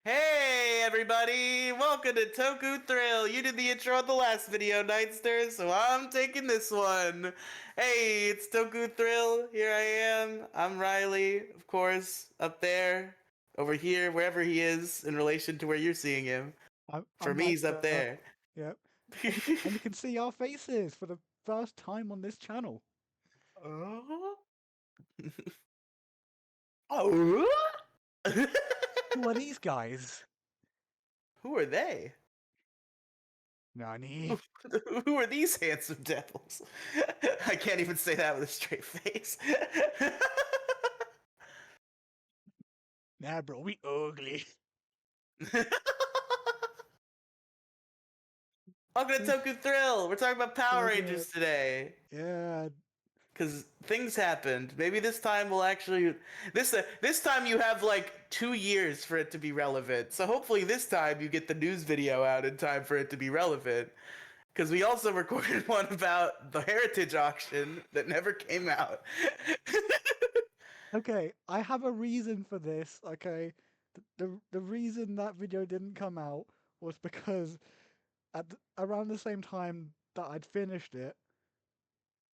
Hey everybody! Welcome to Toku Thrill! You did the intro on the last video, Nightster, so I'm taking this one. Hey, it's Toku Thrill. Here I am. I'm Riley, of course, up there, over here, wherever he is in relation to where you're seeing him. For I'm me, he's up Nightster. there. Yep. And you can see our faces for the first time on this channel. Oh? Oh? Who are these guys? Who are they? Nani? Who are these handsome devils? I can't even say that with a straight face. Nah, bro, we ugly. Welcome to Toku Thrill. We're talking about Power So good. Rangers today Yeah. because things happened. Maybe this time we'll actually this time you have like 2 years for it to be relevant. So hopefully this time you get the news video out in time for it to be relevant. Because we also recorded one about the Heritage auction that never came out. Okay, I have a reason for this. Okay, the reason that video didn't come out was because around the same time that I'd finished it,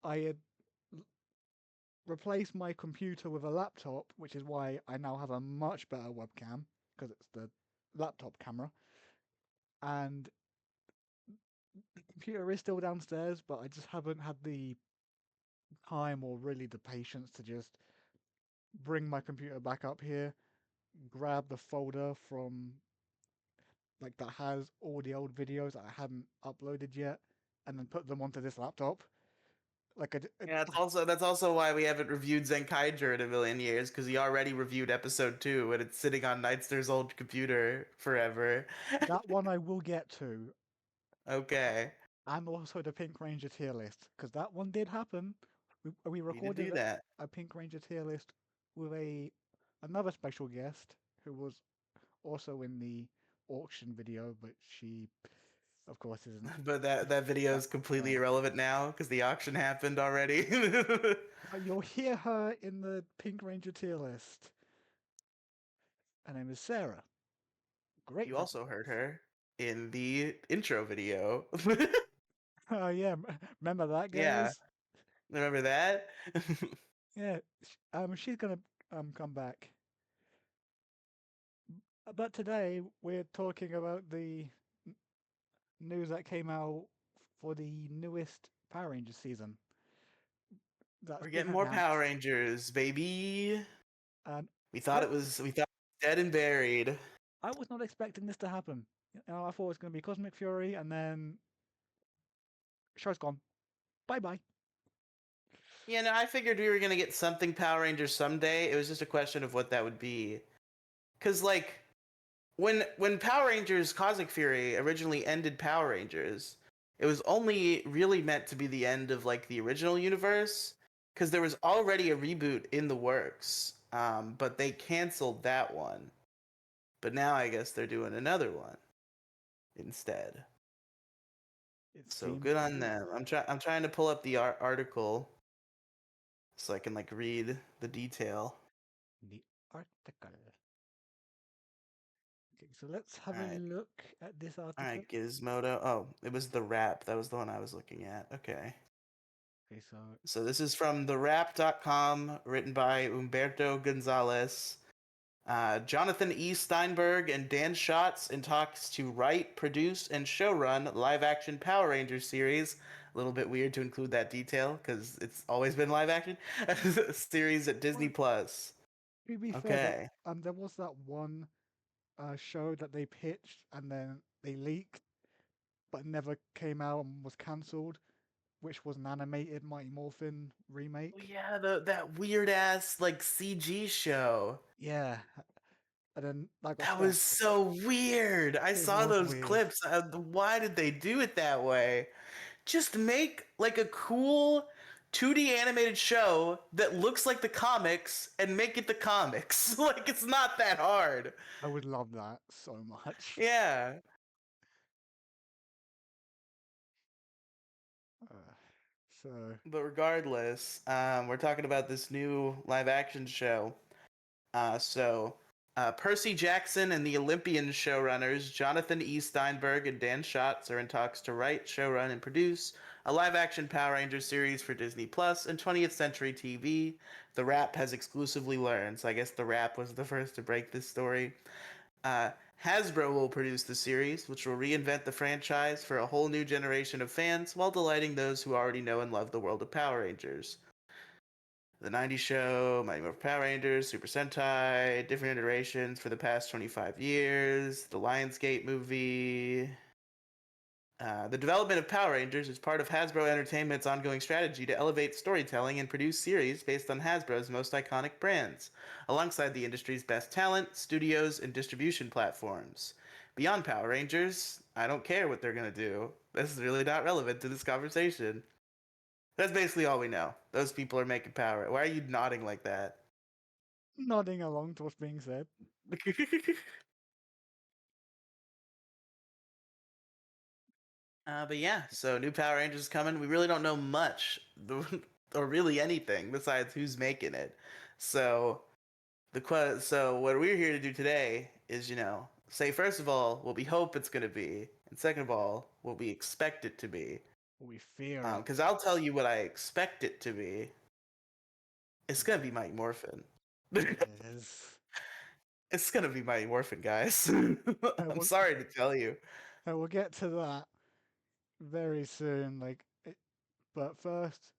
I had replaced my computer with a laptop, which is why I now have a much better webcam because it's the laptop camera. And the computer is still downstairs, but I just haven't had the time or really the patience to just bring my computer back up here, grab the folder from like that has all the old videos that I hadn't uploaded yet, and then put them onto this laptop. Like Yeah, that's also why we haven't reviewed Zenkaiger in a million years, because we already reviewed episode 2 and it's sitting on Nightster's old computer forever. that one I will get to, Okay. and also the Pink Ranger tier list because that one did happen. We We need to recorded do that. a Pink Ranger tier list with another special guest who was also in the auction video, but she, of course, isn't. But that video That, is completely uh, irrelevant now because the auction happened already. but you'll hear her in the Pink Ranger tier list. Her name is Sarah. Great You friend also of heard ours. her in the intro video. Oh yeah, remember that, Yeah, guys? remember that? Yeah, she's gonna come back. But today we're talking about the news that came out for the newest Power Rangers season that's We're been getting more Power announced. Rangers, baby. And We I thought it was dead and buried. I was not expecting this to happen. You know, I thought it was going to be Cosmic Fury, and then show's gone. Bye bye. Yeah, no, I figured we were gonna get something Power Rangers someday. It was just a question of what that would be. Cause like when Power Rangers Cosmic Fury originally ended Power Rangers, it was only really meant to be the end of like the original universe. Cause there was already a reboot in the works. But they canceled that one. But now I guess they're doing another one instead. It So seems good to on be them. I'm trying to pull up the article so I can like read the detail. the article. Okay, so let's have All a right. look at this All article. right, Gizmodo. Oh, it was the Wrap. That was the one I was looking at. Okay. Okay, so So this is from thewrap.com, written by Umberto Gonzalez. Jonathan E. Steinberg and Dan Schatz in talks to write, produce, and showrun live-action Power Rangers series. A little bit weird to include that detail because it's always been live action series at Disney well, Plus. to be fair, that Okay. there was that one show that they pitched and then they leaked, but never came out and was cancelled, which was an animated Mighty Morphin Oh remake. yeah, that weird ass like CG show. Yeah, and then that got That was scrapped. so weird. I It saw was those weird. clips. Why did they do it that way? Just make like a cool 2D animated show that looks like the comics and make it the comics. Like it's not that hard. I would love that so much. Yeah. Uh, so But regardless, we're talking about this new live action show. So Percy Jackson and the Olympian showrunners Jonathan E. Steinberg and Dan Schatz are in talks to write, showrun, and produce a live-action Power Rangers series for Disney Plus and 20th Century TV. The Wrap has exclusively learned, so I guess The Wrap was the first to break this story. Uh, Hasbro will produce the series, which will reinvent the franchise for a whole new generation of fans while delighting those who already know and love the world of Power Rangers. The 90s show, Mighty Morphin Power Rangers, Super Sentai, different iterations for the past 25 years, the Lionsgate movie. The development of Power Rangers is part of Hasbro Entertainment's ongoing strategy to elevate storytelling and produce series based on Hasbro's most iconic brands, alongside the industry's best talent, studios, and distribution platforms. Beyond Power Rangers, I don't care what they're going to do. This is really not relevant to this conversation. That's basically all we know. Those people are making power. Why are you nodding like that? Nodding along to what's being said. But yeah, so new Power Rangers is coming. We really don't know much, or really anything besides who's making it. So so what we're here to do today is, say first of all what we hope it's gonna be, and second of all what we expect it to be. We fear it. Because I'll tell you what I expect it to be. It's gonna be Mighty Morphin. Yes. It's gonna be Mighty Morphin, guys. I'm sorry to tell you. We'll get to that very soon. But first,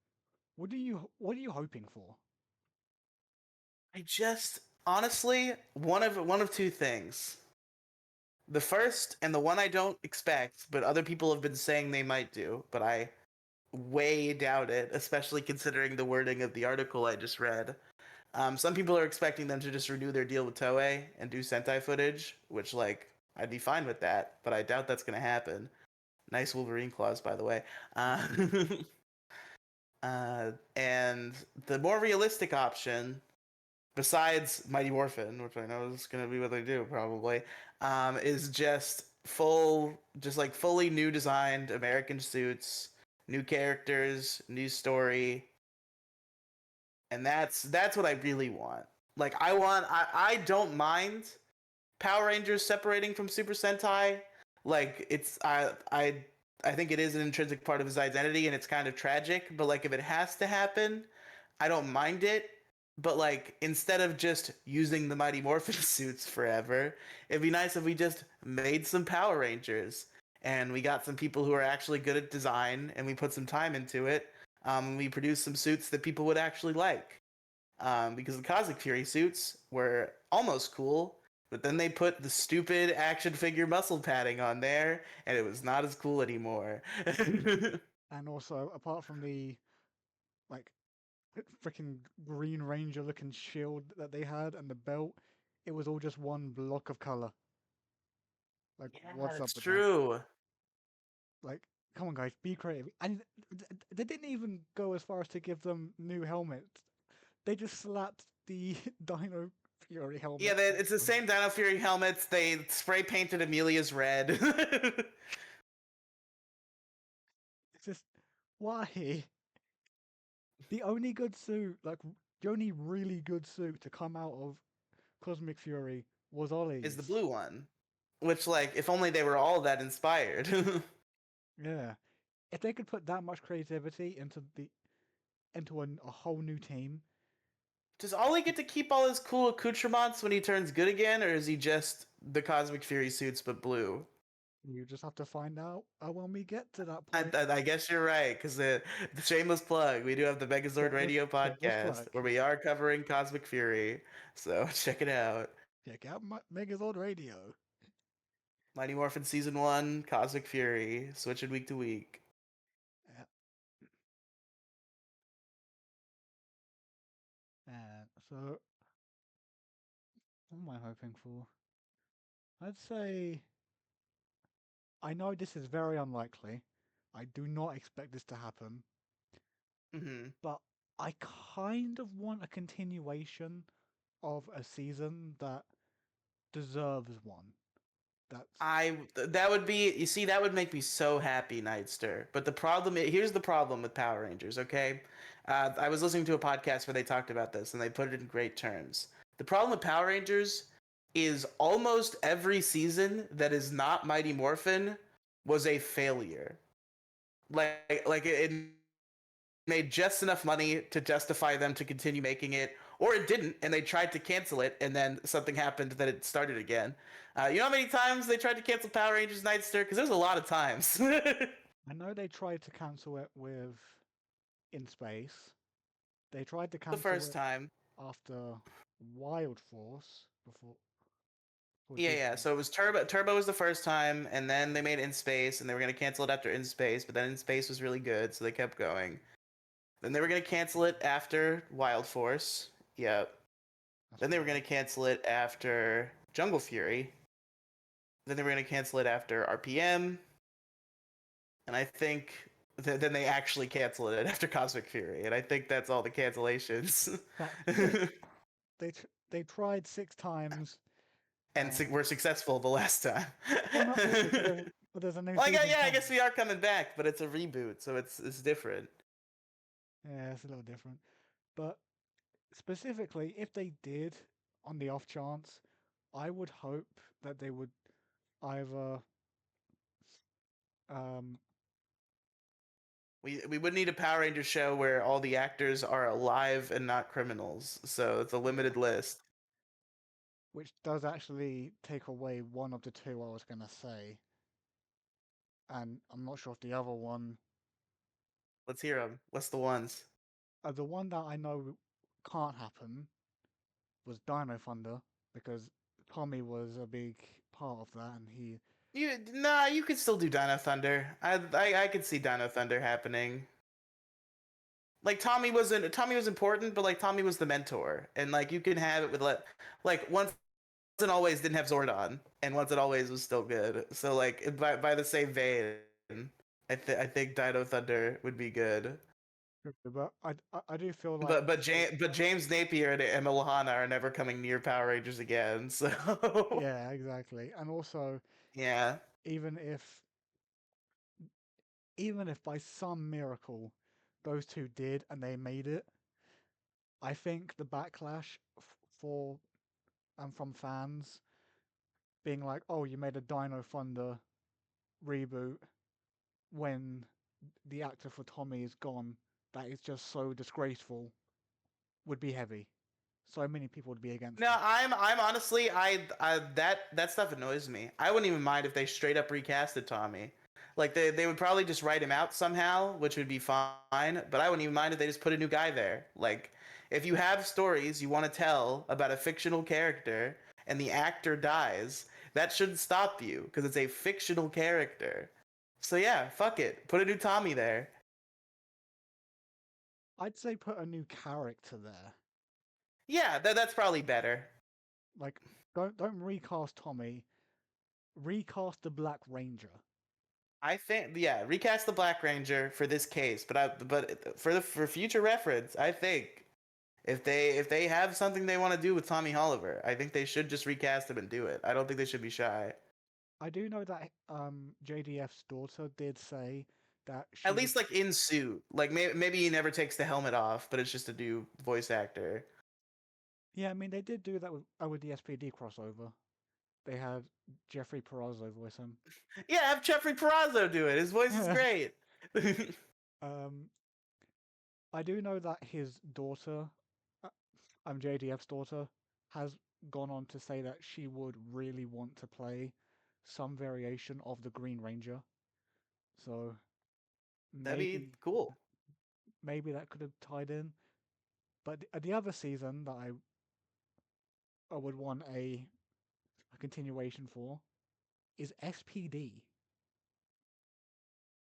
what are you hoping for? I just honestly one of two things. The first and the one I don't expect, but other people have been saying they might do, but I way doubt it, especially considering the wording of the article I just read. Some people are expecting them to just renew their deal with Toei and do Sentai footage, which I'd be fine with that, but I doubt that's gonna happen. Nice Wolverine claws, by the way. And the more realistic option, besides Mighty Morphin, which I know is going to be what they do probably, is just fully new designed American suits, new characters, new story, and that's what I really want. I don't mind Power Rangers separating from Super Sentai. I think it is an intrinsic part of his identity, and it's kind of tragic. But if it has to happen, I don't mind it. But instead of just using the Mighty Morphin suits forever, it'd be nice if we just made some Power Rangers and we got some people who are actually good at design and we put some time into it. We produce some suits that people would actually like. Because the Cosmic Fury suits were almost cool, but then they put the stupid action figure muscle padding on there, and it was not as cool anymore. And also, apart from the like freaking Green Ranger looking shield that they had and the belt, it was all just one block of color. Yeah, What's up that's with that? true. Come on, guys, be creative. And they didn't even go as far as to give them new helmets. They just slapped the Dino Fury helmet. Yeah, it's the same Dino Fury helmets. They spray painted Amelia's red. It's just why? The only good suit, the only really good suit to come out of Cosmic Fury was Ollie's. Is the blue one. Which, if only they were all that inspired. Yeah. If they could put that much creativity into a whole new team. Does Ollie get to keep all his cool accoutrements when he turns good again, or is he just the Cosmic Fury suits but blue? You just have to find out when we get to that point. I guess you're right, because the shameless plug, we do have the Megazord Radio podcast where we are covering Cosmic Fury, so check it out. Check out Megazord Radio. Mighty Morphin Season 1, Cosmic Fury, switching week to week. Yeah. So, what am I hoping for? I'd say, I know this is very unlikely. I do not expect this to happen. Mm-hmm. But I kind of want a continuation of a season that deserves one. That would be, you see, that would make me so happy, Nightster. But here's the problem with Power Rangers, okay? I was listening to a podcast where they talked about this and they put it in great terms. The problem with Power Rangers is almost every season that is not Mighty Morphin was a failure. Like it made just enough money to justify them to continue making it, or it didn't, and they tried to cancel it, and then something happened that it started again. You know how many times they tried to cancel Power Rangers Nightster? Because there's a lot of times. I know they tried to cancel it with In Space. They tried to The cancel first it time. after Wild Force before Yeah. Disney. So it was Turbo. Turbo was the first time, and then they made In Space, and they were gonna cancel it after In Space, but then In Space was really good, so they kept going. Then they were gonna cancel it after Wild Force. Yep. That's Then they were right. gonna cancel it after Jungle Fury. Then they were gonna cancel it after RPM, and I think then they actually canceled it after Cosmic Fury, and I think that's all the cancellations. That they tried 6 times, And and we're successful the last time. well, not really, because there's a new Like, season yeah, I coming. guess we are coming back, but it's a reboot, so it's different. Yeah, it's a little different. But specifically, if they did, on the off chance, I would hope that they would either um, We would need a Power Rangers show where all the actors are alive and not criminals, so it's a yeah, limited list. which does actually take away one of the two I was gonna say, and I'm not sure if the other one, Let's hear them. What's the ones? the one that I know can't happen was Dino Thunder because Tommy was a big part of that, and he, You could still do Dino Thunder. I could see Dino Thunder happening. Like Tommy was important, but like Tommy was the mentor, and like you can have it with like Once and Always didn't have Zordon, and Once and Always was still good. So like by the same vein, I think Dino Thunder would be good. but I do feel like But James Napier and Emma Lahana are never coming near Power Rangers again. So yeah, exactly, and also yeah, even if even if by some miracle those two did and they made it, I think the backlash for and from fans being like, "Oh, you made a Dino Thunder reboot when the actor for Tommy is gone. That is just so disgraceful." Would be heavy. So many people would be against no, it. I'm honestly I that stuff annoys me. I wouldn't even mind if they straight up recasted Tommy. Like they would probably just write him out somehow, which would be fine. But I wouldn't even mind if they just put a new guy there. Like if you have stories you want to tell about a fictional character and the actor dies, that shouldn't stop you because it's a fictional character. So yeah, fuck it, put a new Tommy there. I'd say put a new character there. Yeah, that's probably better. Like, don't recast Tommy. Recast the Black Ranger. I think yeah, recast the Black Ranger for this case, but for future reference, I think if they have something they want to do with Tommy Oliver, I think they should just recast him and do it. I don't think they should be shy. I do know that JDF's daughter did say that she At would. least like in suit. Like maybe he never takes the helmet off, but it's just a new voice actor. Yeah, I mean they did do that with the SPD crossover. They had Jeffrey Perazzo voice him. Yeah, have Jeffrey Perazzo do it. His voice is great. um, I do know that his daughter, uh, JDF's daughter, has gone on to say that she would really want to play some variation of the Green Ranger. So That'd be maybe cool. maybe that could have tied in. But the other season that I would want a continuation for is SPD.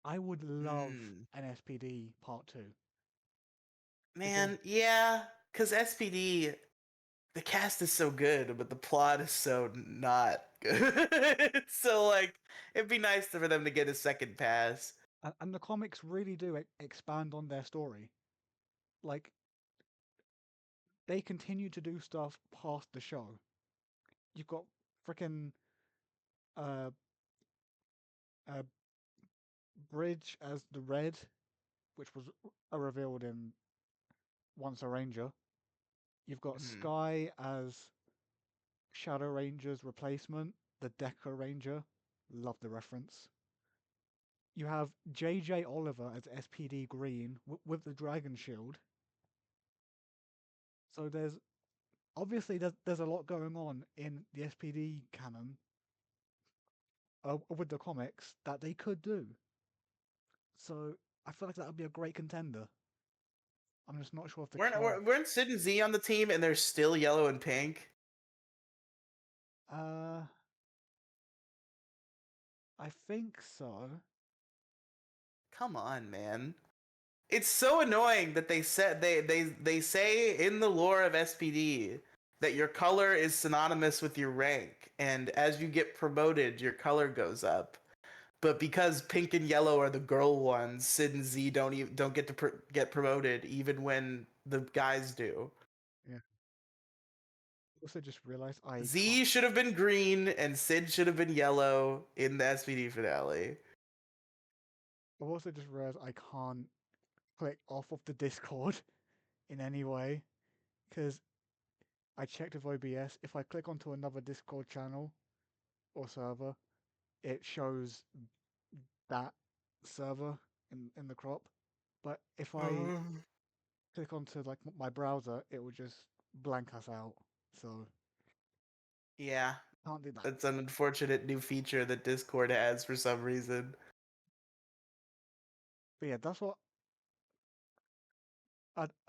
I would love Hmm. an SPD part two because Man, yeah, because SPD, the cast is so good, but the plot is so not good. So like, it'd be nice for them to get a second pass. and the comics really do expand on their story. Like they continue to do stuff past the show. You've got freaking uh, uh Bridge as the Red, which was revealed in Once a Ranger. You've got Hmm. Sky as Shadow Ranger's replacement, the Deca Ranger. Love the reference. You have J.J. Oliver as SPD Green with the Dragon Shield. So there's obviously there's a lot going on in the SPD canon with the comics that they could do. So I feel like that would be a great contender. I'm just not sure if the Weren't Sid and Z on the team and they're still yellow and pink? I think so. Come on, man. It's so annoying that they said they say in the lore of SPD that your color is synonymous with your rank, and as you get promoted, your color goes up. But because pink and yellow are the girl ones, Sid and Z don't get to get promoted even when the guys do. Yeah. Also, just realized Z should have been green and Sid should have been yellow in the SPD finale. I've also just realized I can't click off of the Discord in any way because I checked with OBS. If I click onto another Discord channel or server, it shows that server in the crop. But if I click onto like my browser, it will just blank us out. So Yeah, can't do that. that's an unfortunate new feature that Discord has for some reason. But yeah, that's what.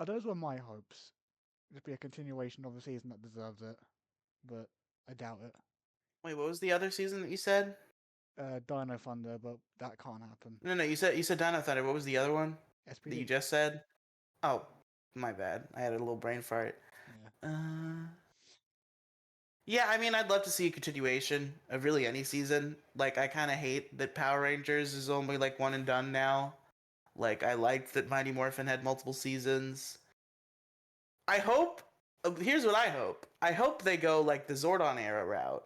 Those were my hopes. Just be a continuation of a season that deserves it, but I doubt it. Wait, what was the other season that you said? Dino Thunder, but that can't happen. No, you said Dino Thunder. What was the other one SPD. that you just said? Oh, my bad. I had a little brain fart. Yeah. Yeah, I mean, I'd love to see a continuation of really any season. Like, I kind of hate that Power Rangers is only like one and done now. Like, I liked that Mighty Morphin had multiple seasons. I hope. Here's what I hope. I hope they go like the Zordon era route.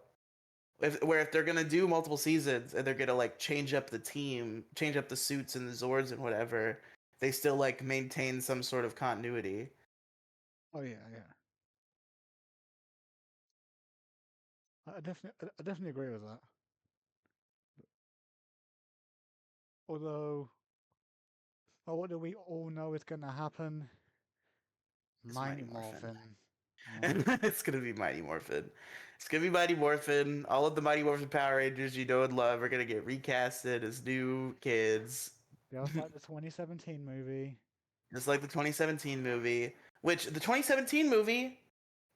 Where if they're gonna do multiple seasons and they're gonna like change up the team, change up the suits and the Zords and whatever, they still like maintain some sort of continuity. Oh yeah, yeah. I definitely agree with that. Although, what do we all know is gonna happen? It's Mighty Morphin. It's gonna be Mighty Morphin. It's gonna be Mighty Morphin. All of the Mighty Morphin Power Rangers you know and love are gonna get recasted as new kids. Just like the 2017 movie. Just like the 2017 movie, which the 2017 movie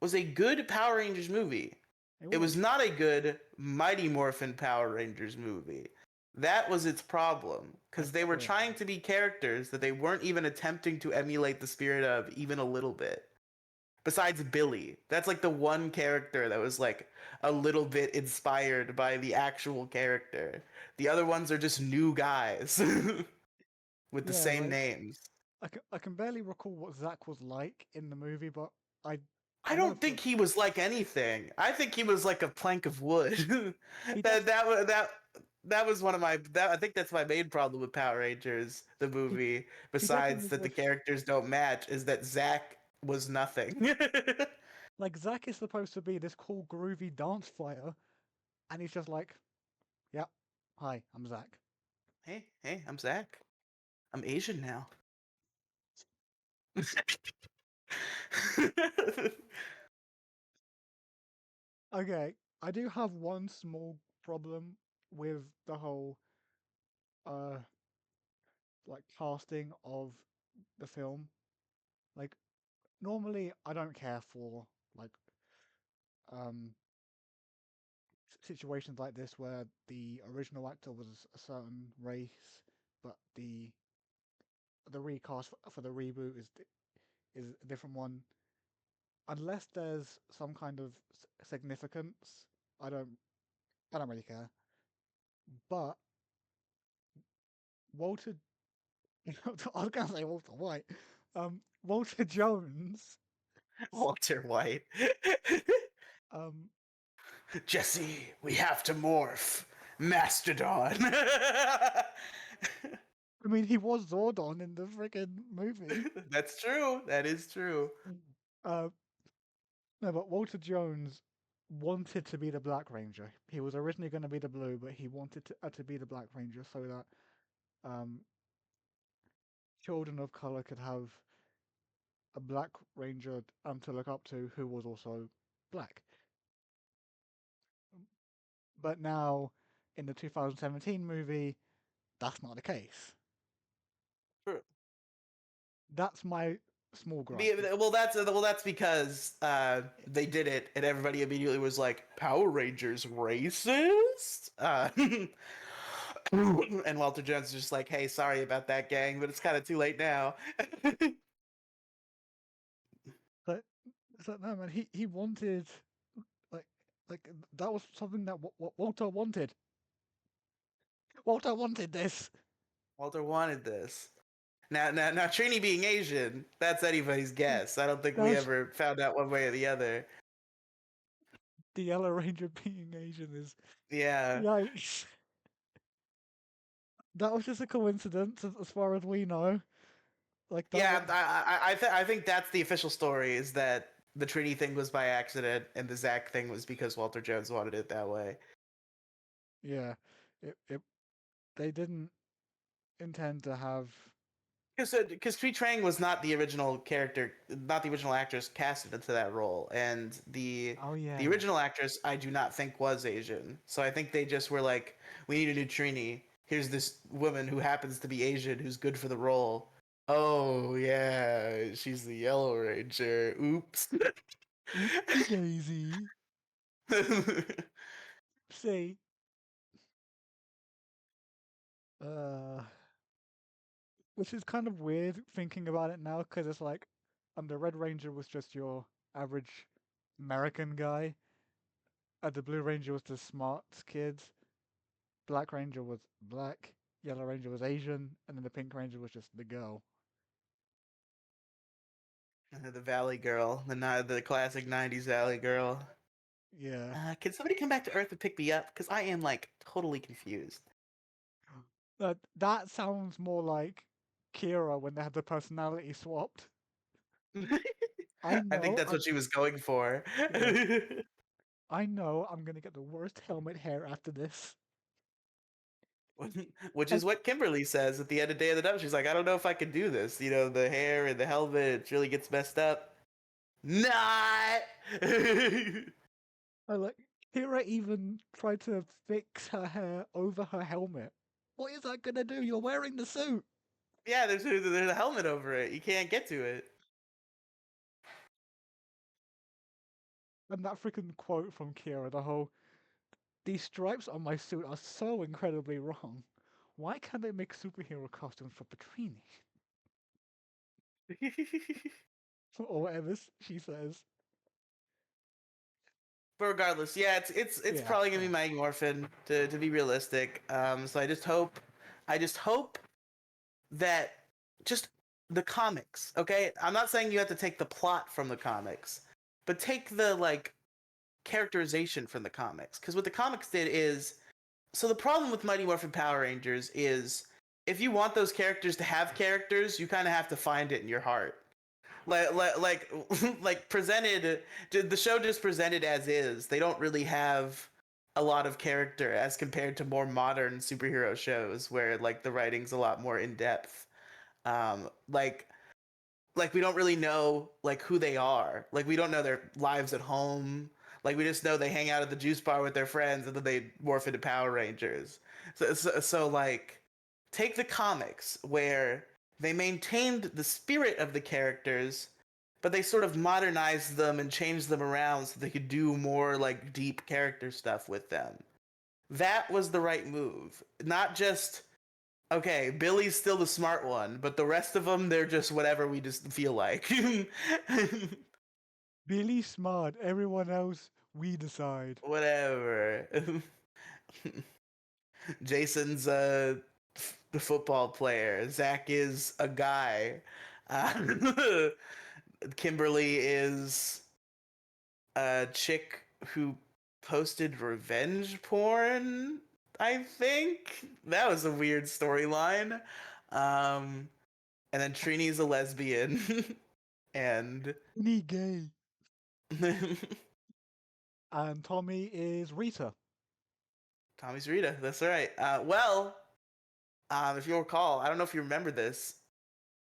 was a good Power Rangers movie. It was not a good Mighty Morphin Power Rangers movie. That was its problem, because they were trying to be characters that they weren't even attempting to emulate the spirit of even a little bit. Besides Billy, that's like the one character that was like a little bit inspired by the actual character. The other ones are just new guys with the same names. I can barely recall what Zack was like in the movie, but I don't think he was like anything. I think he was like a plank of wood. that was one of my. I think that's my main problem with Power Rangers, the movie. Besides that, the characters don't match. Is that Zack was nothing. Like Zack is supposed to be this cool, groovy dance fighter, and he's just like, "Yep, hi, I'm Zack." Hey, I'm Zack. I'm Asian now. Okay, I do have one small problem with the whole like casting of the film. Like normally I don't care for like um situations like this where the original actor was a certain race, but the recast for the reboot is a different one. Unless there's some kind of significance, I don't really care. But Walter, I was gonna say Walter White, Walter Jones, Walter White. um, Jesse, we have to morph. Mastodon. I mean, he was Zordon in the freaking movie. That's true. That is true. No, but Walter Jones wanted to be the Black Ranger. He was originally going to be the Blue, but he wanted to be the Black Ranger so that um, children of color could have a Black Ranger to look up to who was also black. But now, in the 2017 movie, that's not the case. True. That's my small gripe. Well, that's because they did it, and everybody immediately was like, "Power Rangers racist." And Walter Jones is just like, "Hey, sorry about that, gang, but it's kind of too late now." But it's like, no, man, he wanted like like that was something that Walter wanted. Walter wanted this. Walter wanted this. Now, Trini being Asian, that's anybody's guess. I don't think we That's ever found out one way or the other. the Yellow Ranger being Asian is Yeah. yikes. That was just a coincidence, as far as we know. Like that Yeah, was, I think that's the official story, is that the Trini thing was by accident and the Zack thing was because Walter Jones wanted it that way. yeah. It they didn't intend to have. Because Thuy Trang was not the original character, not the original actress casted into that role, and Oh the yeah. original actress I do not think was Asian. So I think they just were like, we need a new Trini. Here's this woman who happens to be Asian who's good for the role. Oh yeah, she's the Yellow Ranger. Oops. Oopsie daisy. See. Uh, which is kind of weird thinking about it now, because it's like, the Red Ranger was just your average American guy, and the Blue Ranger was the smart kid. Black Ranger was black. Yellow Ranger was Asian, and then the Pink Ranger was just the girl. The Valley Girl, the classic '90s Valley Girl. Yeah. Can somebody come back to Earth and pick me up? Because I am like totally confused. That sounds more like Kira when they had the personality swapped. I I think know, that's what she was going for. yeah, I know I'm gonna get the worst helmet hair after this. Which And is what Kimberly says at the end of Day of the Dump. She's like, I don't know if I can do this. You know, the hair and the helmet, it really gets messed up. Not. I like Kira even tried to fix her hair over her helmet. What is that gonna do? You're wearing the suit. Yeah, there's a helmet over it. You can't get to it. And that freaking quote from Kira, the whole "these stripes on my suit are so incredibly wrong. Why can't they make superhero costumes for Petrini?" Or whatever she says. But regardless, yeah, it's Yeah, probably gonna be yeah. Mighty Morphin to be realistic. So I just hope that just the comics, okay? I'm not saying you have to take the plot from the comics, but take the like characterization from the comics. Because what the comics did is, so the problem with Mighty Morphin Power Rangers is, if you want those characters to have characters, you kind of have to find it in your heart. Like like presented, the show just presented as is. They don't really have a lot of character as compared to more modern superhero shows where like the writing's a lot more in depth. um like like we don't really know like who they are. Like we don't know their lives at home. Like we just know they hang out at the juice bar with their friends and then they morph into Power Rangers. So like take the comics where they maintained the spirit of the characters, but they sort of modernized them and changed them around so they could do more like deep character stuff with them. That was the right move. Not just, okay, Billy's still the smart one, but the rest of them, they're just whatever we just feel like. Billy smart. Everyone else, we decide. Whatever. Jason's the football player. Zach is a guy. Uh, Kimberly is a chick who posted revenge porn. I think that was a weird storyline. Um, and then Trini's a lesbian, and Any gay. And Tommy is Rita. Tommy's Rita. That's right. If you'll recall, I don't know if you remember this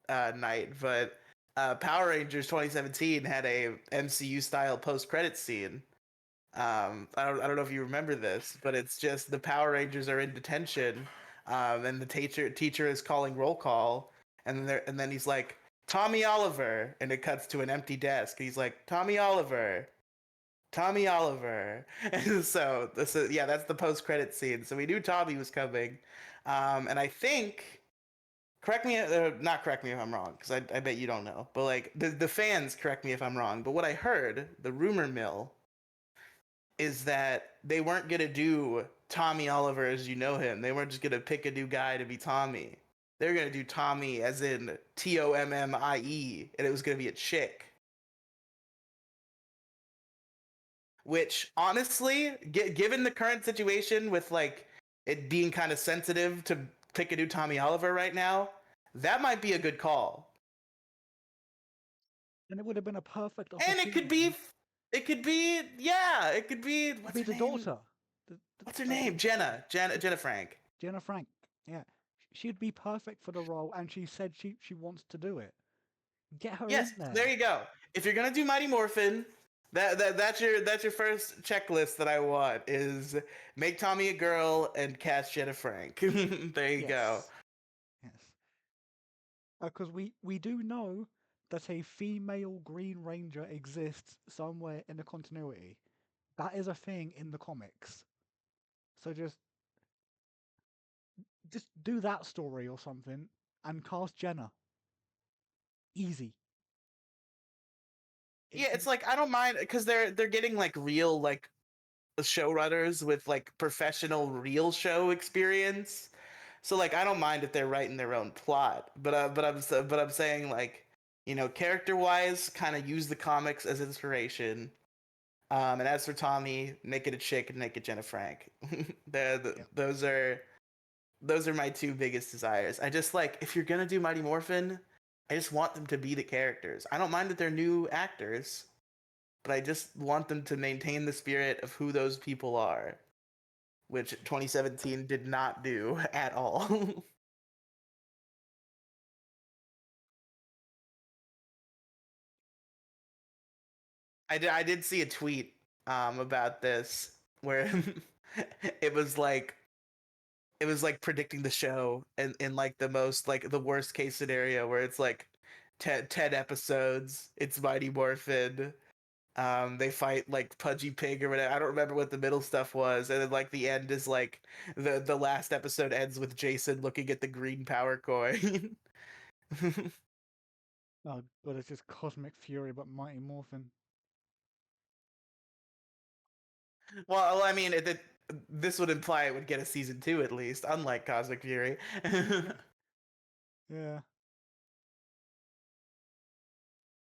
night, but Power Rangers 2017 had a MCU style post credit scene. I don't know if you remember this, but it's just the Power Rangers are in detention, and the teacher is calling roll call, and then he's like Tommy Oliver, and it cuts to an empty desk. He's like Tommy Oliver, Tommy Oliver. And yeah, that's the post credit scene. So we knew Tommy was coming, and I think not correct me if I'm wrong, because I bet you don't know, but like the fans correct me if I'm wrong. But what I heard, the rumor mill, is that they weren't gonna do Tommy Oliver as you know him. They weren't just gonna pick a new guy to be Tommy. They're gonna do Tommy as in Tommie, and it was gonna be a chick. Which honestly, given the current situation with like it being kind of sensitive to pick a new Tommy Oliver right now, that might be a good call. And it would have been a perfect And opportunity. it could be, yeah, it could be. To What's be her the name? daughter. What's her name? Jenna Frank. Jenna Frank. Yeah. She'd be perfect for the role, and she said she wants to do it. Get her Yes, in there there. you go. If you're gonna do Mighty Morphin, that's your first checklist that I want is make Tommy a girl and cast Jenna Frank. There you go. Yes. Yes. Because we do know that a female Green Ranger exists somewhere in the continuity. That is a thing in the comics. So just do that story or something and cast Jenna. Easy. Yeah, It's it's like I don't mind because they're getting like real like showrunners with like professional real show experience. So like I don't mind if they're writing their own plot, but I'm saying like character wise, kind of use the comics as inspiration. And as for Tommy, make it a chick and make it Jenna Frank. yeah. Those are my two biggest desires. I just like if you're gonna do Mighty Morphin, I just want them to be the characters. I don't mind that they're new actors, but I just want them to maintain the spirit of who those people are, which 2017 did not do at all. I did see a tweet about this where it was like it was like predicting the show in like the most like the worst case scenario where it's like 10 episodes, it's Mighty Morphin, they fight like Pudgy Pig or whatever. I don't remember what the middle stuff was, and then like the end is like the last episode ends with Jason looking at the green power coin. Oh, but it's just Cosmic Fury, but Mighty Morphin. Well, I mean, this would imply it would get a season 2 at least, unlike Cosmic Fury. Yeah.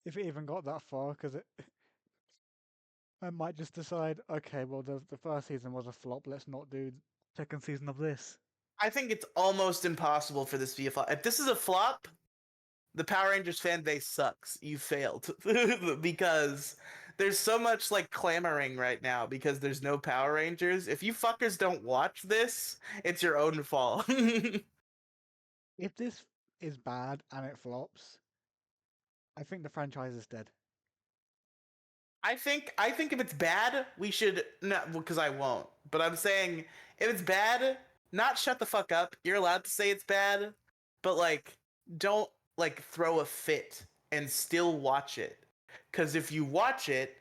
If it even got that far, because I might just decide, okay, well, the first season was a flop. Let's not do second season of this. I think it's almost impossible for this to be a flop. If this is a flop, the Power Rangers fan base sucks. You failed because there's so much like clamoring right now because there's no Power Rangers. If you fuckers don't watch this, it's your own fault. If this is bad and it flops, I think the franchise is dead. I think if it's bad, we should no because I won't. But I'm saying if it's bad, not shut the fuck up. You're allowed to say it's bad, but like don't like throw a fit and still watch it. Cuz if you watch it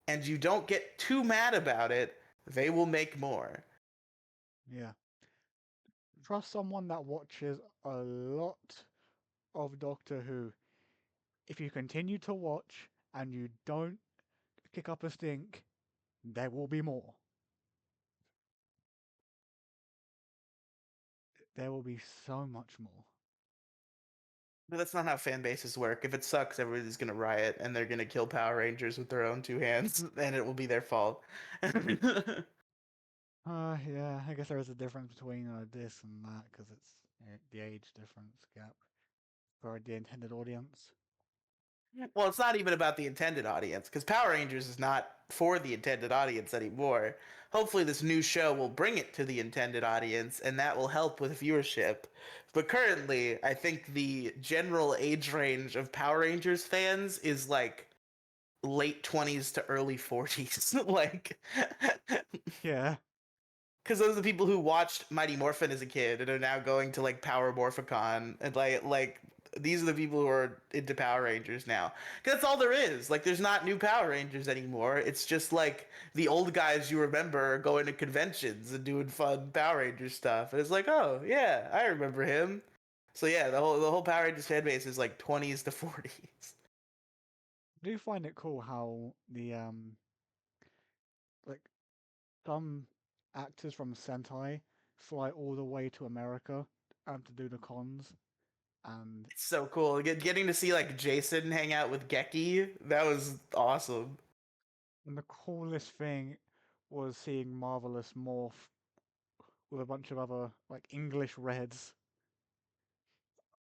and you don't get too mad about it, they will make more. Yeah. Trust someone that watches a lot of Doctor Who. If you continue to watch and you don't kick up a stink, there will be more. There will be so much more. But that's not how fan bases work. If it sucks, everybody's gonna riot and they're gonna kill Power Rangers with their own two hands, and it will be their fault. Yeah, I guess there is a difference between this and that because it's the age difference gap for the intended audience. Well, it's not even about the intended audience because Power Rangers is not for the intended audience anymore. Hopefully, this new show will bring it to the intended audience and that will help with viewership. But currently, I think the general age range of Power Rangers fans is like late 20s to early 40s. Like, Yeah. because those are the people who watched Mighty Morphin as a kid and are now going to like Power Morphicon and like these are the people who are into Power Rangers now. 'Cause that's all there is. Like there's not new Power Rangers anymore. It's just like the old guys you remember going to conventions and doing fun Power Rangers stuff. And it's like, oh yeah, I remember him. So yeah, the whole Power Rangers fan base is like 20s to 40s. I do find it cool how the like some actors from Sentai fly all the way to America to do the cons, and It's so cool. Getting to see like Jason hang out with Geki, that was awesome. the coolest thing was seeing Marvelous morph with a bunch of other like English Reds.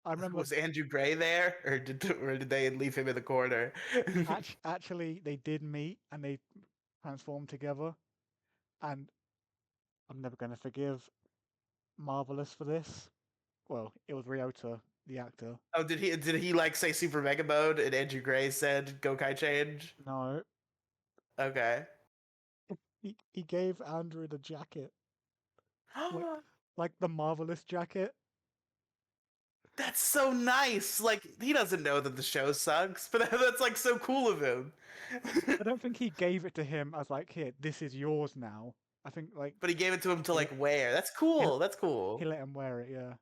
I remember Was Andrew Gray there, or did they leave him in the corner? actually they did meet and they transformed together, and I'm never going to forgive Marvelous for this. Well, it was Ryota, the actor. Oh, did he like say Super Mega Mode and Andrew Gray said Gokai change? No, Okay. he gave Andrew the jacket, like like the Marvelous jacket. That's so nice. Like he doesn't know that the show sucks, but that's like so cool of him. I don't think he gave it to him as like, here, this is yours now. I think like But he gave it to him to he like let, wear. That's he, cool. That's he cool. let him wear it. Yeah,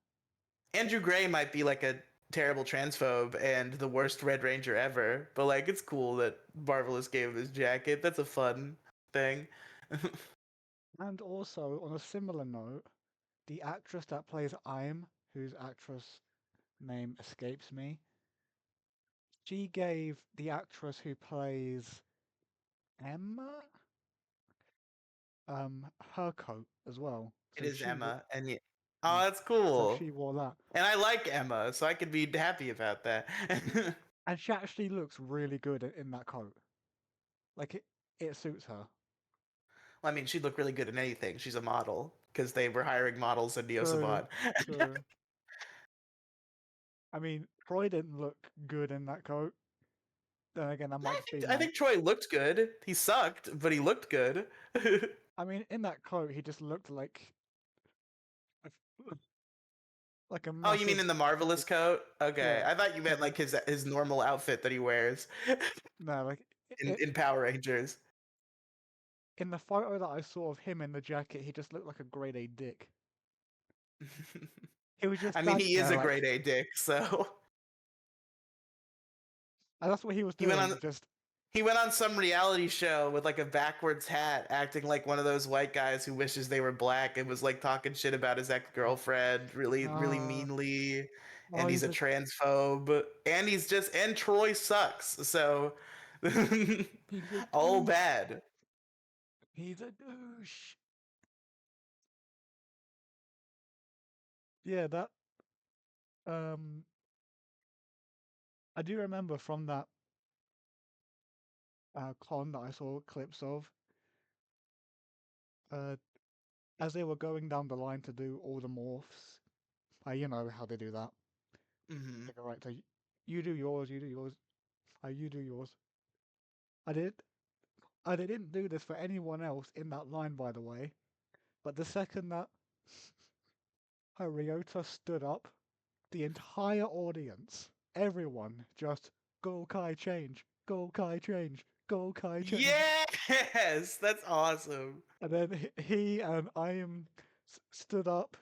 Andrew Gray might be like a terrible transphobe and the worst Red Ranger ever, but like it's cool that Marvelous gave him his jacket. That's a fun thing. and also on a similar note, the actress that plays I'm, whose actress name escapes me, she gave the actress who plays Emma her coat as well. It So is she Emma, and yeah. yeah, Oh, that's so cool. she wore that, And I like Emma, so I could be happy about that. and she actually looks really good in that coat. Like it suits her. Well, I mean, she'd look really good in anything. She's a model because they were hiring models in Neo True, Saban. true. I mean, Troy didn't look good in that coat. Then again, that might I just be think I my. think Troy looked good. He sucked, but he looked good. I mean, in that coat, he just looked a like a Oh, you mean massive. in the Marvelous coat? Okay, Yeah, I thought you no, meant like his normal outfit that he wears no, like in Power Rangers. in the photo that I saw of him in the jacket, he just looked like a grade A dick. He was just I mean, standing he is there a like, grade A dick, so and that's what he was he went doing. on Just he went on some reality show with like a backwards hat, acting like one of those white guys who wishes they were black and was like talking shit about his ex-girlfriend really no, meanly. no, And he's he's a a transphobe. And Troy sucks. So he's a all douche. bad. He's a douche. Yeah, that um, I do remember from that con that I saw clips of. Uh, as they were going down the line to do all the morphs, you know how they do that. Hmm. They go, right, so you do yours, you do yours, you do yours. I did. I didn't do this for anyone else in that line, by the way. But the second that Ryota stood up, the entire audience, everyone, just go Kai change, go Kai change, go Kai change. Yes, that's awesome. And then he and I am stood up,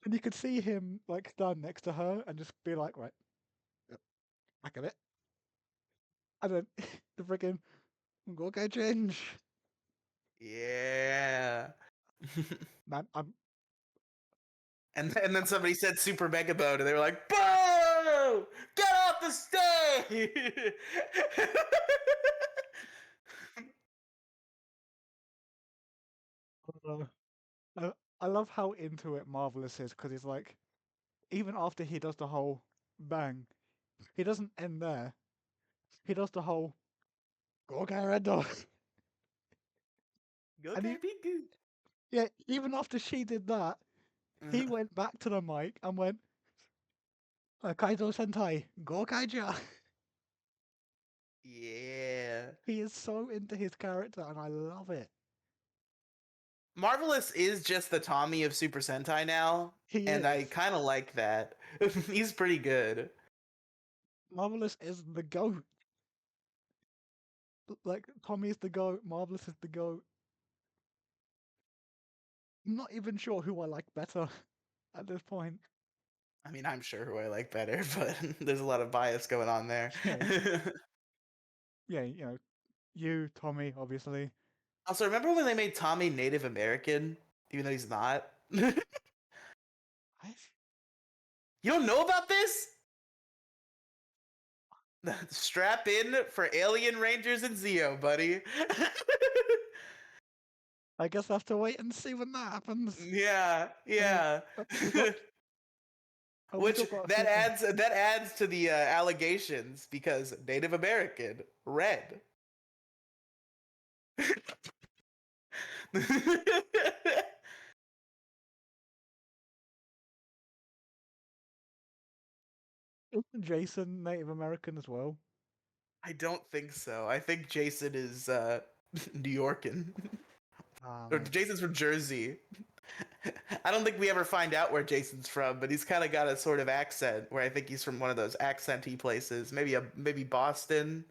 and you could see him like stand next to her and just be like, right, yep, back of it. And then the freaking go Kai change. Yeah. Man, I'm And then somebody said Super Mega Mode, and they were like, "Boo! Get off the stage!" uh, I, I love how into it Marvelous is because he's like, even after he does the whole bang, he doesn't end there. He does the whole Gorkai Red Dog. Go And he, be good. yeah, even after she did that, he went back to the mic and went, Kaizo Sentai, Gorkaija. Yeah. He is so into his character, and I love it. Marvelous is just the Tommy of Super Sentai now, He and I is. kind of like that. He's pretty good. Marvelous is the goat. Like, Tommy's the goat, Marvelous is the goat. I'm not even sure who I like better at this point. I mean, I'm sure who I like better, but there's a lot of bias going on there. Yeah, you, Tommy, obviously. Also, remember when they made Tommy Native American, even though he's not? You I, don't know about this? Strap in for Alien Rangers and Zeo, buddy. I guess I have to wait and see when that happens. Yeah, yeah. We got, we Which still got a few things. that adds to the allegations because Native American red. Isn't Jason Native American as well? I don't think so. I think Jason is New Yorkan. Or Maybe. Jason's from Jersey. I don't think we ever find out where Jason's from, but he's kind of got a sort of accent where I think he's from one of those accenty places. Maybe Boston.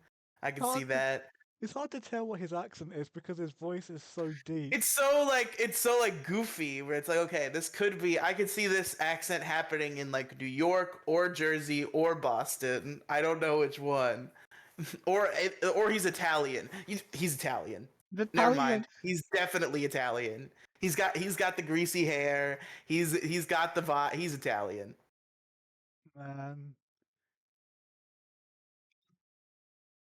I can see that. It's hard to tell what his accent is because his voice is so deep. It's so like goofy where it's like, okay, this could be, I could see this accent happening in like New York or Jersey or Boston. I don't know which one. or he's Italian. He's Italian. Never mind. He's definitely Italian. He's got the greasy hair. He's got the vibe. He's Italian. Man,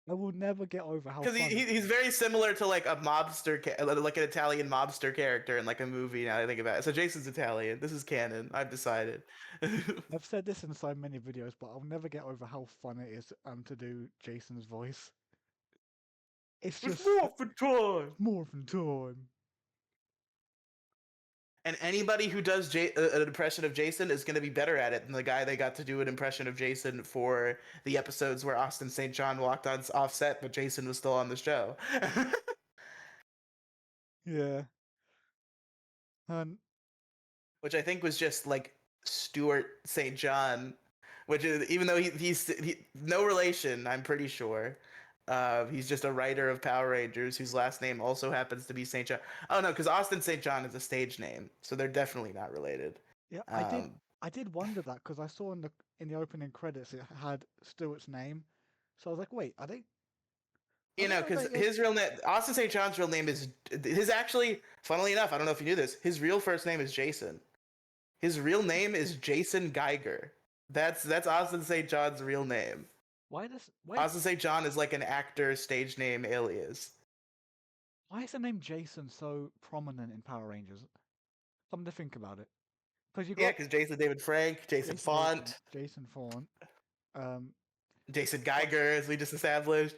I will never get over how Because funny. he's very similar to like a mobster, like an Italian mobster character in like a movie. Now that I think about it, so Jason's Italian. This is canon. I've decided. I've said this in so many videos, but I'll never get over how fun it is to do Jason's voice. It's just Morphin time. Morphin time. And anybody who does an impression of Jason is going to be better at it than the guy they got to do an impression of Jason for the episodes where Austin St. John walked on offset, but Jason was still on the show. Yeah. And Which I think was just like Stuart St. John, which is, even though he's no relation, I'm pretty sure. He's just a writer of Power Rangers whose last name also happens to be St. John. Oh no, because Austin St. John is a stage name, so they're definitely not related. yeah, I did wonder that because I saw in the opening credits it had Stewart's name, so I was like, wait, are they? You know, because his real name, Austin St. John's real name is his actually. Funnily enough, I don't know if you knew this. His real first name is Jason. His real name is Jason Geiger. That's Austin St. John's real name. Why Austin St. John is like an actor stage name alias. Why is the name Jason so prominent in Power Rangers? Something to think about it. Because you got Because Jason David Frank, Jason Font, Jason Font, um, Jason Geiger, as we just established,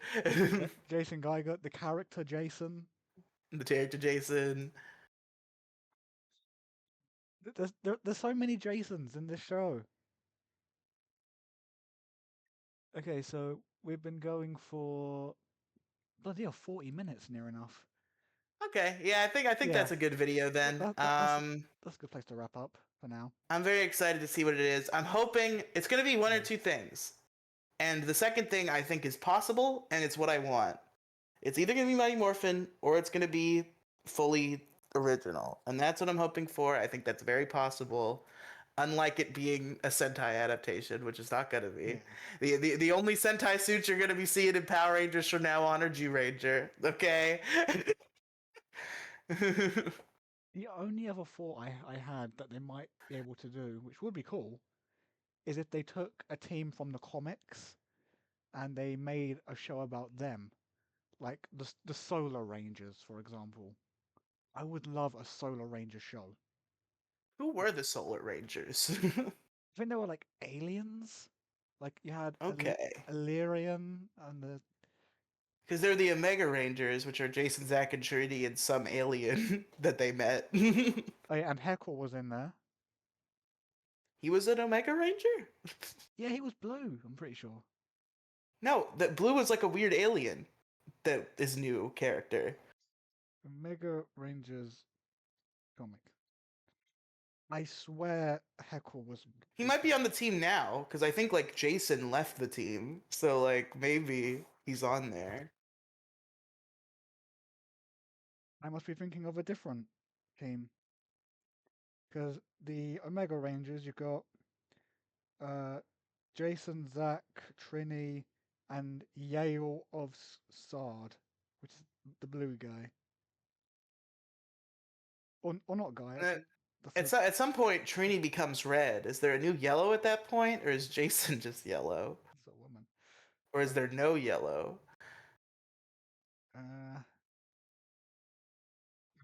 Jason Geiger, the character Jason. the character Jason. There's so many Jasons in this show. Okay, so we've been going for bloody hell, 40 minutes near enough. Okay, yeah, I think that's a good video then. That's a good place to wrap up for now. I'm very excited to see what it is. I'm hoping it's going to be one or two things. And the second thing I think is possible, and it's what I want. It's either going to be Mighty Morphin or it's going to be fully original. And that's what I'm hoping for. I think that's very possible. Unlike it being a Sentai adaptation, which is not going to be. Yeah. The only Sentai suits you're going to be seeing in Power Rangers from now on are G-Ranger. Okay? The only other thought I had that they might be able to do, which would be cool, is if they took a team from the comics and they made a show about them, like the Solar Rangers, for example. I would love a Solar Ranger show. Who were the Solar Rangers? I think they were like aliens. Like you had Okay. Illyrian and the Because they're the Omega Rangers, which are Jason, Zack, and Trinity, and some alien that they met. oh yeah, and Heckle was in there. He was an Omega Ranger? Yeah, he was blue. I'm pretty sure. No, that Blue was like a weird alien that is new character. Omega Rangers comic. I swear Heckle was. He might be on the team now, because I think like Jason left the team. So like maybe he's on there. I must be thinking of a different team because the Omega Rangers you got uh, Jason, Zack, Trini, and Yale of Sard, which is the blue guy. Or not guy, Uh, actually. That's at some point, Trini becomes red. Is there a new yellow at that point, or is Jason just yellow, a woman. or is there no yellow? Uh,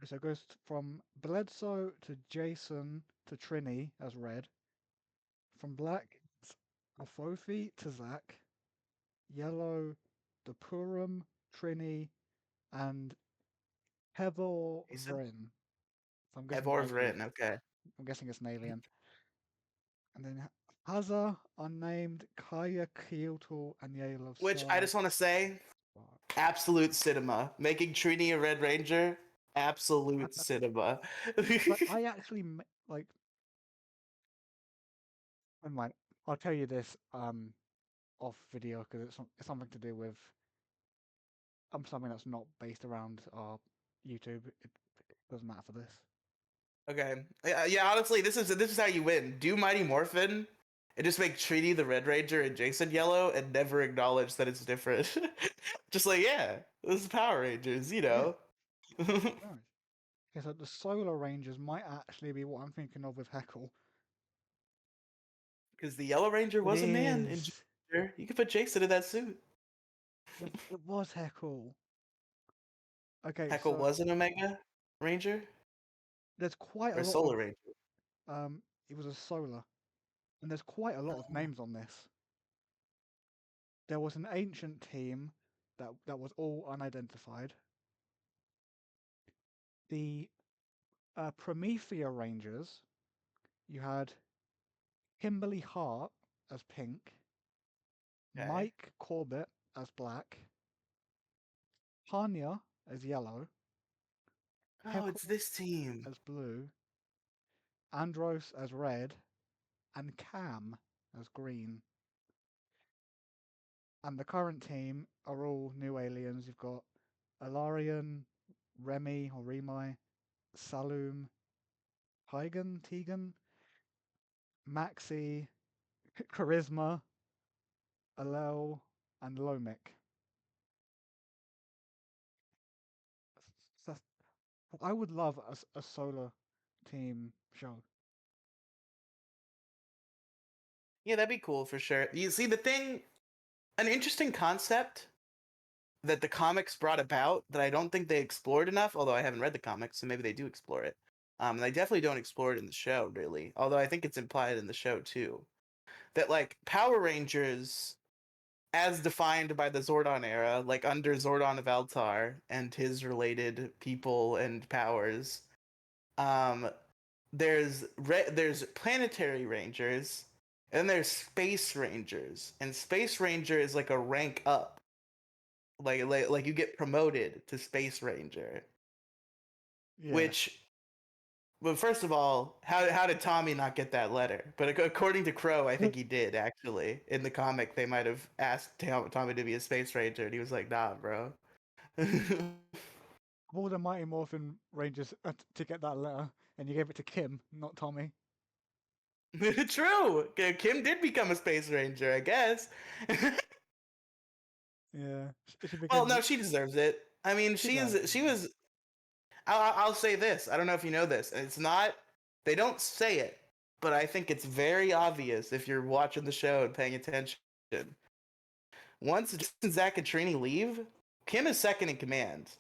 so it goes from Bledsoe to Jason to Trini as red. From black, it's Afofi to Zack. Yellow, the Purim, Trini, and Hevel Jason? Vren. So I'm guessing Evor's alien. written. Okay. I'm guessing it's an alien. And then Haza, unnamed, Kaya, Kyoto, and Yale of Which I Sard. just want to say, absolute cinema. Making Trini a Red Ranger, absolute cinema. But I actually like. Never mind. I'll tell you this off video because it's something to do with something that's not based around our YouTube. It doesn't matter for this. Okay. Yeah, honestly, this is how you win. Do Mighty Morphin and just make Trini the Red Ranger and Jason yellow and never acknowledge that it's different. Just like, yeah, this is Power Rangers, you Yeah. know. Right. Okay, so the Solar Rangers might actually be what I'm thinking of with Heckle. Because the Yellow Ranger It was a man in is. Jupiter. You could put Jason in that suit. It was Heckle. Okay, Heckle so was an Omega Ranger there's quite a or lot of Solar Ranger. it was a solar, and there's quite a lot of names on this. There was an ancient team that was all unidentified. The Promethea Rangers, you had Kimberly Hart as pink, Okay. Mike Corbett as black, Hanya as yellow, Oh, Heckle it's this team. as blue, Andros as red, and Cam as green. And the current team are all new aliens. You've got Alarian, Remy or Remai, Saloom, Tegan, Maxi, Charisma, Alel, and Lomic. I would love a solar team show. Yeah, that'd be cool for sure. You see, an interesting concept that the comics brought about that I don't think they explored enough, although I haven't read the comics, so maybe they do explore it. They definitely don't explore it in the show, really. Although I think it's implied in the show too. That like Power Rangers, as defined by the Zordon era, like under Zordon of Altar and his related people and powers, um, there's planetary rangers, and there's space rangers, and space ranger is like a rank up, like you get promoted to space ranger. Yeah. Which, well, first of all, how did Tommy not get that letter? But according to Crow, I think he did actually. In the comic, they might have asked Tommy to be a space ranger, and he was like, "Nah, bro." All the Mighty Morphin Rangers to get that letter, and you gave it to Kim, not Tommy. True. Kim did become a space ranger, I guess. Yeah. She Well, became. no, she deserves it. I mean, She does. she was. I'll say this. I don't know if you know this. It's not. They don't say it, but I think it's very obvious if you're watching the show and paying attention. Once Jason, Zack, and Trini leave, Kim is second in command.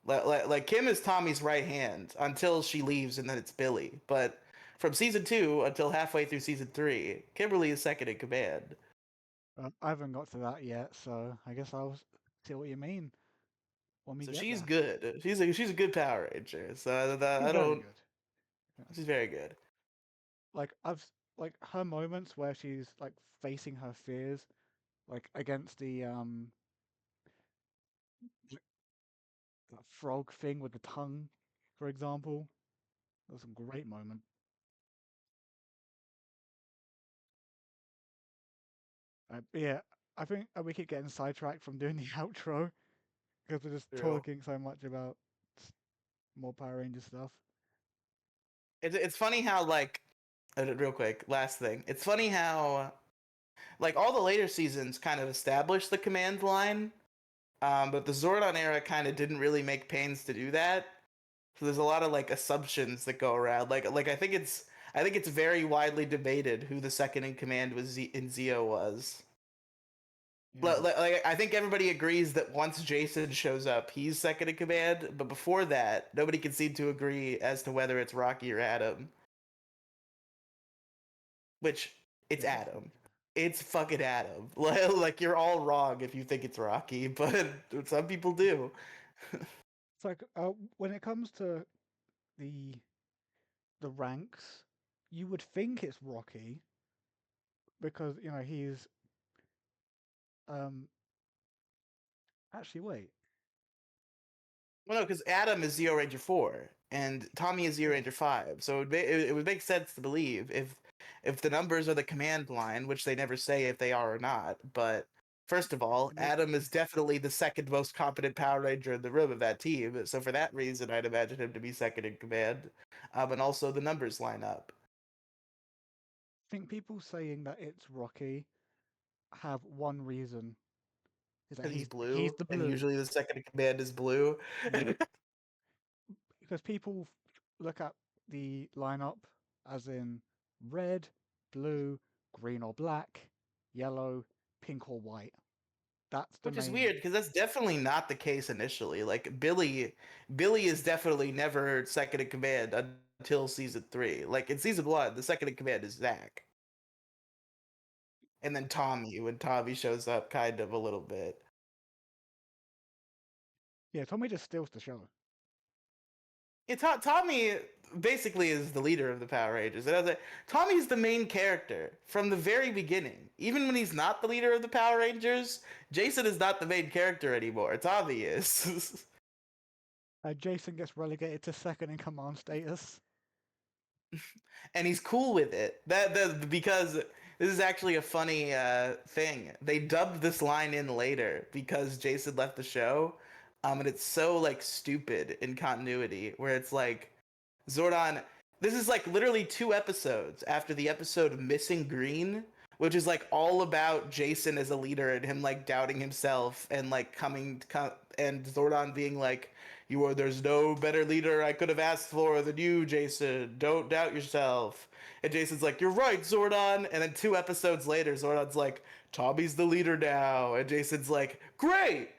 Like Kim is Tommy's right hand until she leaves, and then it's Billy. But from season 2 until halfway through season 3, Kimberly is second in command. I haven't got to that yet, so I guess I'll see what you mean when we So get she's there. good. She's a good Power Ranger. So She's I very don't. good. Yeah. She's very good. Like like her moments where she's like facing her fears, like against the that frog thing with the tongue, for example. That was a great moment. Yeah, I think we keep getting sidetracked from doing the outro because we're just True. talking so much about more Power Ranger stuff. It's funny how like real quick last thing. It's funny how like all the later seasons kind of established the command line, but the Zordon era kind of didn't really make pains to do that. So there's a lot of like assumptions that go around. I think it's very widely debated who the second in command in Zeo was. Yeah, Like I think everybody agrees that once Jason shows up, he's second in command. But before that, nobody can seem to agree as to whether it's Rocky or Adam. Which it's yeah, Adam. It's fucking Adam. Like you're all wrong if you think it's Rocky, but some people do. it's like when it comes to the ranks, you would think it's Rocky because he's um actually wait. Well, no, because Adam is Zero Ranger 4 and Tommy is Zero Yeah, Ranger 5. So it would make sense to believe if the numbers are the command line, which they never say if they are or not. But first of all, it makes Adam is definitely the second most competent Power Ranger in the room of that team. So for that reason, I'd imagine him to be second in command. And also the numbers line up I think people saying that it's Rocky have one reason is that because he's he's blue, the and blue. usually the second in command is blue. Yeah, because people look at the lineup as in red, blue, green or black, yellow, pink or white. That's the Which is main. weird because that's definitely not the case initially. Like Billy is definitely never second in command until season 3. Like in season 1, the second in command is Zach, and then Tommy when Tommy shows up, kind of a little bit. Yeah, Tommy just steals the show. Yeah, Tommy basically is the leader of the Power Rangers. And I was like, Tommy's the main character from the very beginning. Even when he's not the leader of the Power Rangers, Jason is not the main character anymore. Tommy is. Jason gets relegated to second in command status. And he's cool with it. Because this is actually a funny thing. They dubbed this line in later because Jason left the show, and it's so like stupid in continuity where it's like Zordon. This is like literally 2 episodes after the episode Missing Green, which is like all about Jason as a leader and him like doubting himself and like and Zordon being like, "You are there's no better leader I could have asked for than you, Jason. Don't doubt yourself." And Jason's like, "You're right, Zordon." And then 2 episodes later, Zordon's like, "Tommy's the leader now," and Jason's like, "Great."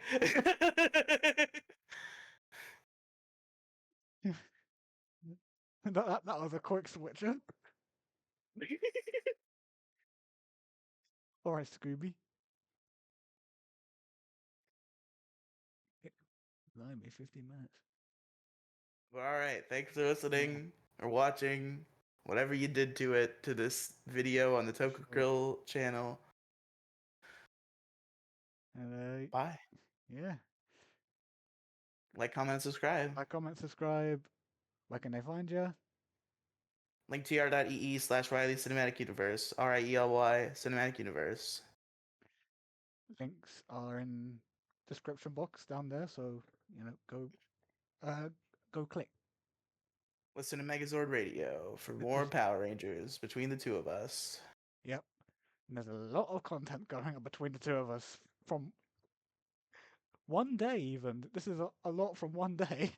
That was a quick switcher. All right, Scooby. Blimey, 15 minutes. All right. Thanks for Yeah, listening or watching, whatever you did to it, to this video on the Toku sure. Grill channel. And Bye. yeah, Like, comment, subscribe. like, comment, subscribe. Where can they find you? linktr.ee/Riley Cinematic Universe. RIELY Cinematic Universe. Links are in description box down there, so uh go click. Listen to Megazord Radio for more There's, Power Rangers between the two of us. yep, and there's a lot of content going on between the two of us from one day even. This is a lot from one day.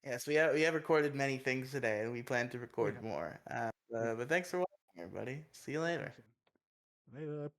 Yes, we have recorded many things today, and we plan to We record have. more. We But thanks for watching, everybody. See you later. watching. Later.